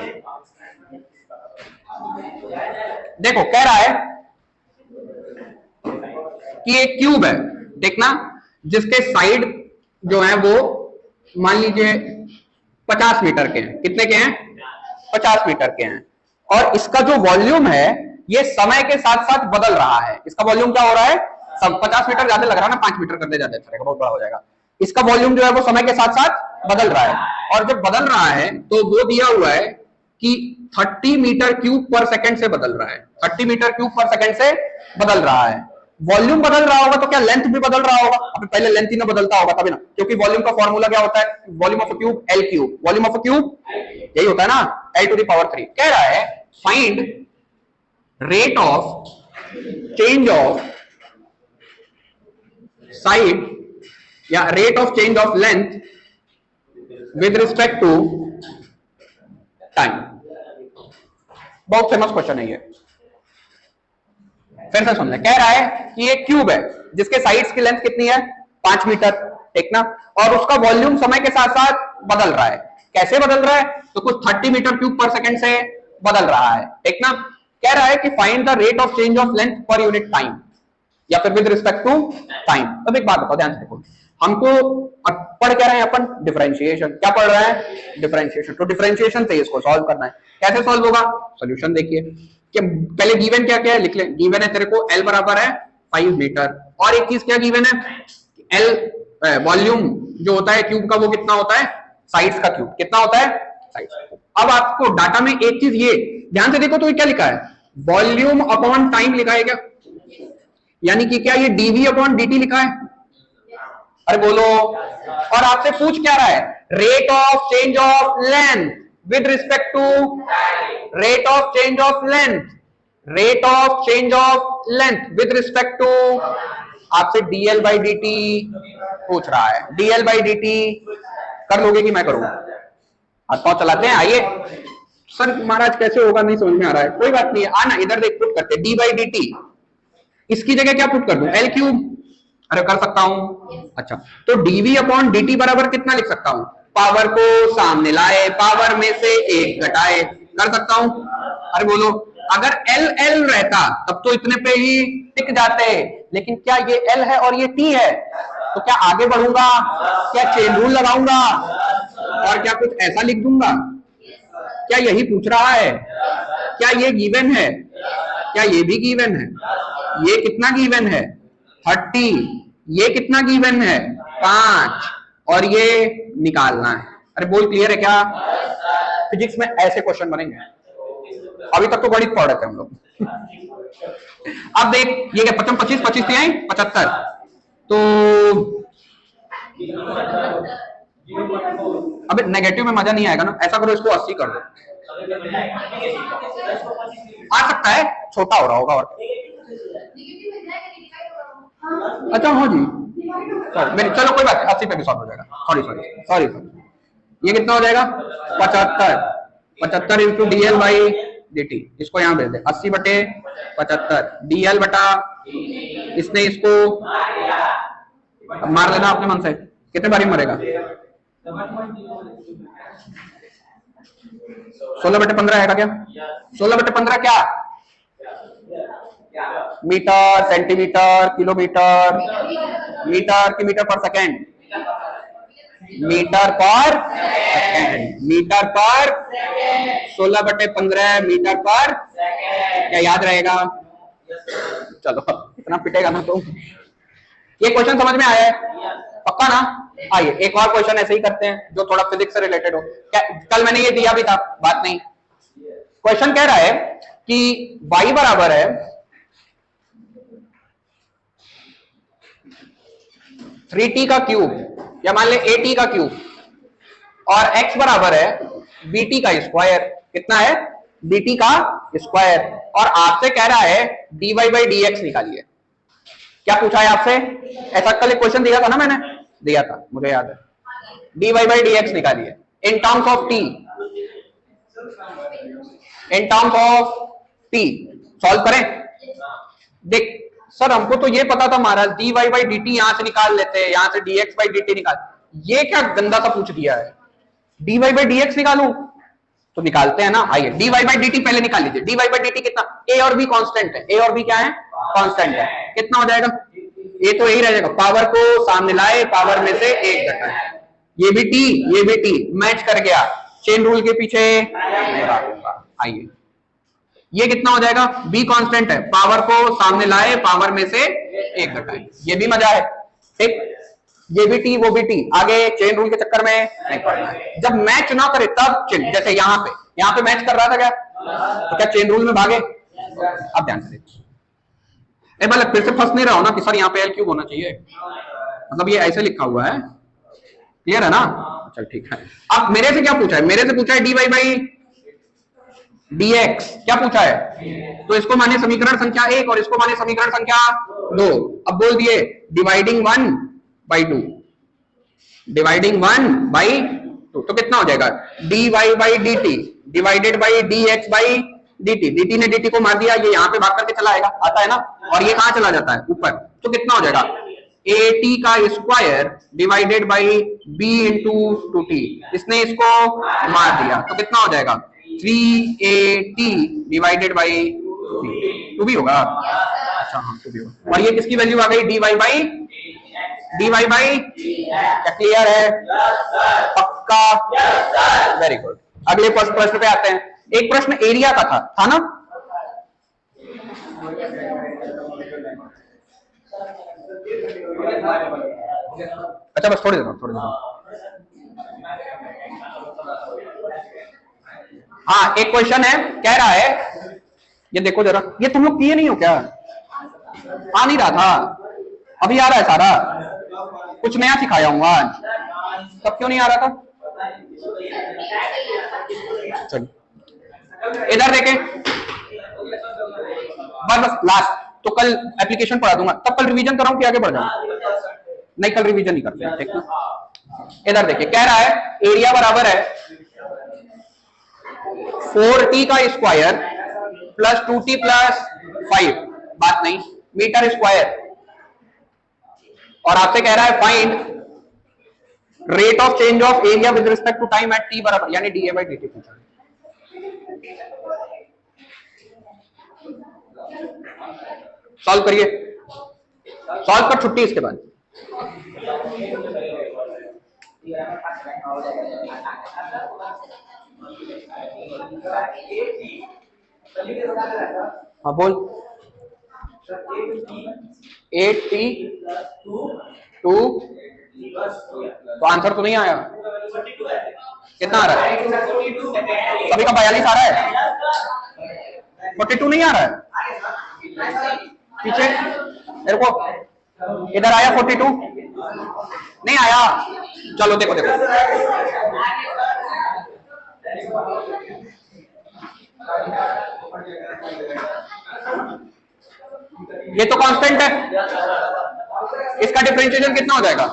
देखो कह रहा है कि एक क्यूब है, देखना, जिसके साइड जो है वो मान लीजिए 50 मीटर के हैं, कितने के हैं, 50 मीटर के हैं, और इसका जो वॉल्यूम है ये समय के साथ साथ बदल रहा है। इसका वॉल्यूम क्या हो रहा है, सब 50 मीटर ज्यादा लग रहा है ना, 5 मीटर कर दे, ज्यादा अच्छा रहेगा, बहुत बड़ा हो जाएगा। इसका वॉल्यूम जो है वो समय के साथ साथ बदल रहा है, और जब बदल रहा है तो वो दिया हुआ है कि 30 मीटर क्यूब पर सेकंड से बदल रहा है, 30 मीटर क्यूब पर सेकंड से बदल रहा है। वॉल्यूम बदल रहा होगा तो क्या लेंथ भी बदल रहा होगा, अभी पहले लेंथ ही ना बदलता होगा तभी ना, क्योंकि वॉल्यूम का फॉर्मूला क्या होता है, volume of a cube L cube, volume of a cube यही होता है ना, एल टू द पावर 3। कह रहा है find rate of change of side या rate of change of length with respect to time. बहुत फेमस क्वेश्चन है ये, फिर से सुन ले। कह रहा है कि एक क्यूब है जिसके साइड्स की लेंथ कितनी है 5 मीटर, ठीक ना, और उसका वॉल्यूम समय के साथ साथ बदल रहा है। कैसे बदल रहा है, तो कुछ 30 मीटर क्यूब पर सेकंड से बदल रहा है, ठीक ना। कह रहा है कि find the rate of change of length per unit time, या फिर विद रिस्पेक्ट टू टाइम। अब एक बात बताओ, ध्यान से देखो, हमको पढ़ क्या रहे हैं अपन, डिफरेंशिएशन। क्या पढ़ रहे हैं, डिफरेंशिएशन। तो डिफरेंशिएशन से इसको सॉल्व करना है। कैसे सॉल्व होगा, सॉल्यूशन देखिए कि पहले गिवन क्या क्या है लिख ले। गिवन है तेरे को L बराबर है 5 मीटर, और एक चीज क्या गिवन है, L वॉल्यूम जो होता है क्यूब का वो कितना होता है, साइड्स का क्यूब कितना होता है, साइड्स। अब आपको डाटा में एक चीज ये ध्यान से देखो, तो ये क्या लिखा है, वॉल्यूम अपॉन टाइम लिखा है क्या, यानी कि क्या ये dv अपॉन dt लिखा है, अरे बोलो। और आपसे पूछ क्या रहा है, rate of change of length with respect to, rate of change of length, rate of change of length with respect to, आपसे dl बाई dt पूछ रहा है। dl बाई dt कर लोगे कि मैं करूं, हाथ पांव चलाते हैं। आइए सर महाराज कैसे होगा, नहीं समझ में आ रहा है, कोई बात नहीं है, आना इधर देख, पुट करते d बाई dt, इसकी जगह क्या पुट कर दूं, L क्यूब, अरे कर सकता हूं। अच्छा, तो dv अपॉन dt बराबर कितना लिख सकता हूं, पावर को सामने लाए, पावर में से एक घटाए, कर सकता हूं। अरे बोलो, अगर L L रहता तब तो इतने पे ही टिक जाते, लेकिन क्या ये L है और ये T है, तो क्या आगे बढ़ूंगा, क्या चेन रूल लगाऊंगा और क्या कुछ ऐसा लिख दूंगा, क्या यही पूछ रहा है, क्या ये गिवन है, क्या ये भी गिवन है, ये कितना गिवन है 30, ये कितना गिवन है 5, और ये निकालना है। अरे बोल क्लियर है क्या? फिजिक्स में ऐसे क्वेश्चन बनेंगे। अभी तक तो गणित पढ़ रहे थे हम लोग। अब देख ये क्या 55 25 25 से आए 75 तो अबे नेगेटिव में मजा नहीं आएगा ना। ऐसा करो इसको 80 कर दो। आ सकता है छोटा हो रहा होगा और अच्छा हाँ जी मेरी चलो कोई बात 80 पे भी सॉल्व हो जाएगा। सॉरी सॉरी सॉरी सॉरी ये कितना हो जाएगा 75 75 into D L by d T. इसको यहाँ भेज दे 80 बटे 75 डी एल बटा इसने इसको मार लेना अपने मन से। कितने बारी मरेगा 16 बटे 15 आएगा क्या? 16 बटे 15 क्या? मीटर सेंटीमीटर किलोमीटर मीटर की मीटर पर सेकेंड मीटर पर सेकेंड मीटर पर 16 बटे 15 मीटर पर क्या याद रहेगा? चलो इतना पिटेगा ना तो ये क्वेश्चन समझ में आया है पक्का ना? आइए एक और क्वेश्चन ऐसे ही करते हैं जो थोड़ा फिजिक्स से रिलेटेड हो। कल मैंने ये दिया भी था बात नहीं। क्वेश्चन कह रहा है कि y बराबर है 3t का क्यूब या मान ले 8t का क्यूब और x बराबर है bt का स्क्वायर। कितना है? dt का स्क्वायर। और आपसे कह रहा है dy बाई dx निकालिए। क्या पूछा है आपसे? ऐसा कल एक क्वेश्चन दिया था ना मैंने दिया था मुझे याद है। dy बाई dx निकालिए in terms of t in terms of t। Solve करें। देख सर हमको तो ये पता था महाराज dy बाई dt यहां से निकाल लेते हैं यहां से dx बाई dt निकाल। ये क्या गंदा सा पूछ दिया है। dy बाई dx निकालूं तो निकालते हैं ना। आइए dy बाई dt पहले निकाल लीजिए। dy बाई dt कितना? a और b कांस्टेंट है। a और b क्या है? कांस्टेंट है। कितना हो जाएगा? a तो यही रह जाएगा पावर को सामने लाए पावर में से एक घटाए। ये भी t ये भी t मैच कर गया। चेन रूल के पीछे नहीं भागूंगा। आइए ये कितना हो जाएगा? b कांस्टेंट है पावर को सामने लाए पावर में से एक घटाए। ये भी मजा है ठीक। ये भी t वो भी t आगे चेन रूल के चक्कर में नहीं पड़ना है। जब मैच ना करे तब चेन जैसे यहाँ पे मैच कर रहा था क्या तो क्या चेन रूल में भागे? अब ध्यान से मतलब फिर से फंस नहीं रहा हो ना कि सर यहाँ पे एल क्यूब होना चाहिए। मतलब ये ऐसे लिखा हुआ है क्लियर है ना? चल ठीक है। अब मेरे से क्या पूछा है? मेरे से पूछा है dy बाई dx। क्या पूछा है? तो इसको माने समीकरण संख्या 1 और इसको माने समीकरण संख्या 2। अब बोल दिए डिवाइडिंग 1 बाई 2 डिवाइडिंग 1 बाई 2 तो कितना हो जाएगा? dy by dt divided by dx by dt। dt ने dt को मार दिया ये यहाँ पे भाग करके चला आएगा आता है ना। और ये कहां चला जाता है? ऊपर। तो कितना हो जाएगा? at का square divided by b into 2t। इसने इसको मार दिया तो कितना हो जाएगा? 3at डिवाइडेड बाई 2 भी होगा। अच्छा हाँ 2 भी होगा। और ये किसकी वैल्यू आ गई? dy बाई क्या क्लियर है? पक्का वेरी गुड। अगले प्रश्न पे आते हैं। एक प्रश्न एरिया का था ना? अच्छा बस थोड़ी देर हाँ एक क्वेश्चन है कह रहा है ये देखो जरा ये तुम लोग किए नहीं हो क्या? आ नहीं रहा था अभी आ रहा है सारा। कुछ नया सिखाया हूँ आज। तब क्यों नहीं आ रहा था? चलिए इधर देखें बस लास्ट तो कल एप्लीकेशन पढ़ा दूंगा तब कल रिवीजन कराऊं कि आगे बढ़ जाऊं? नहीं कल रिवीजन नहीं करते ठीक ना। इधर देखिए कह रहा है एरिया बराबर है 4t का स्क्वायर प्लस 2t प्लस 5 बात नहीं मीटर स्क्वायर। और आपसे कह रहा है find rate of change of area with respect to time at t बराबर यानी dA बाई dt पूछा। सॉल्व करिए। सॉल्व कर छुट्टी इसके बाद। हाँ बोल 8t 2 तो आंसर तो नहीं आया। कितना आ रहा है? सभी का 42 आ रहा है, 42 नहीं आ रहा है। पीछे मेरे को इधर आया 42 नहीं आया। चलो देखो देखो, ये तो कांस्टेंट है, इसका डिफरेंशिएशन कितना हो जाएगा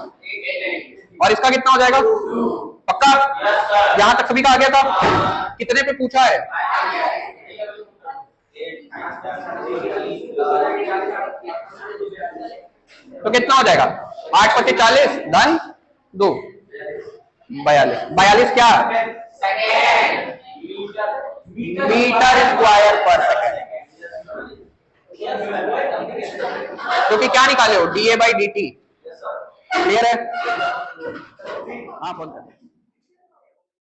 और इसका कितना हो जाएगा? पक्का? यहां तक सभी का आ गया था? कितने पे पूछा है? तो कितना हो जाएगा? 8 × 40 डन। 2 42 42 क्या? मीटर स्क्वायर पर सेकेंड। क्योंकि क्या निकाले हो? dA/dt। क्लियर है? हाँ बोल।